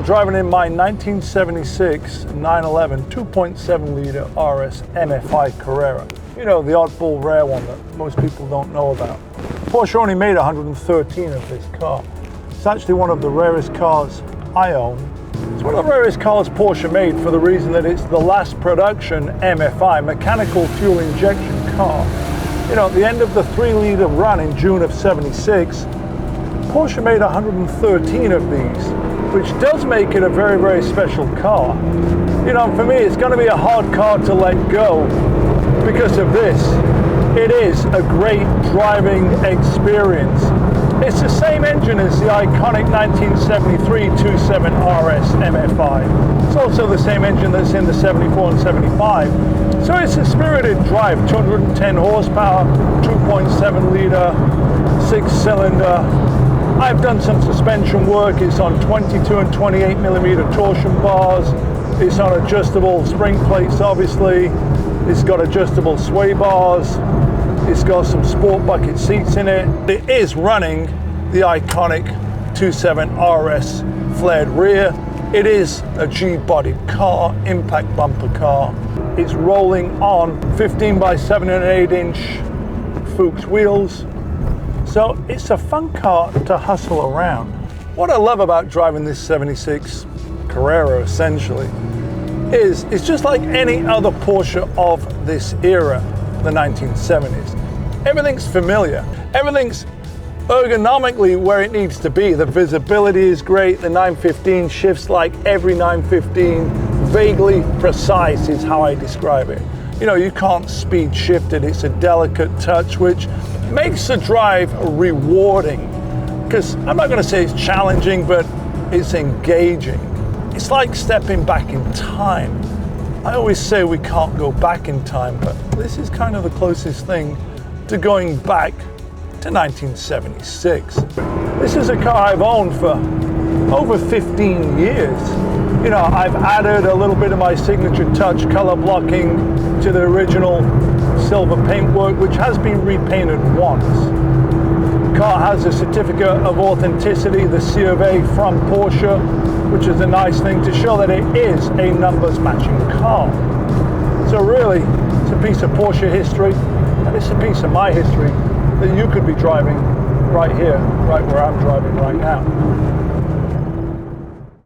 driving in my 1976 911 2.7 litre RS MFI Carrera. You know, the oddball rare one that most people don't know about. Porsche only made 113 of this car. It's actually one of the rarest cars I own. It's one of the rarest cars Porsche made for the reason that it's the last production MFI, mechanical fuel injection car. You know, at the end of the 3 litre run in June of '76, Porsche made 113 of these, which does make it a very, very special car. You know, for me, it's going to be a hard car to let go because of this. It is a great driving experience. It's the same engine as the iconic 1973 2.7 RS MFI. It's also the same engine that's in the 74 and 75. So it's a spirited drive, 210 horsepower, 2.7 litre, 6-cylinder. I've done some suspension work. It's on 22 and 28 millimeter torsion bars. It's on adjustable spring plates, obviously. It's got adjustable sway bars. It's got some sport bucket seats in it. It is running the iconic 2.7 RS flared rear. It is a G-bodied car, impact bumper car. It's rolling on 15 by 7 and 8 inch Fuchs wheels. So it's a fun car to hustle around. What I love about driving this 76 Carrera essentially is it's just like any other Porsche of this era, the 1970s. Everything's familiar. Everything's ergonomically where it needs to be. The visibility is great. The 915 shifts like every 915. Vaguely precise is how I describe it. You know, you can't speed shift it. It's a delicate touch, which makes the drive rewarding. Because I'm not going to say it's challenging, but it's engaging. It's like stepping back in time. I always say we can't go back in time, but this is kind of the closest thing to going back to 1976. This is a car I've owned for over 15 years. You know, I've added a little bit of my signature touch color blocking to the original silver paintwork, which has been repainted once. The car has a certificate of authenticity, the C of A from Porsche, which is a nice thing to show that it is a numbers matching car. So really, it's a piece of Porsche history, and it's a piece of my history that you could be driving right here, right where I'm driving right now.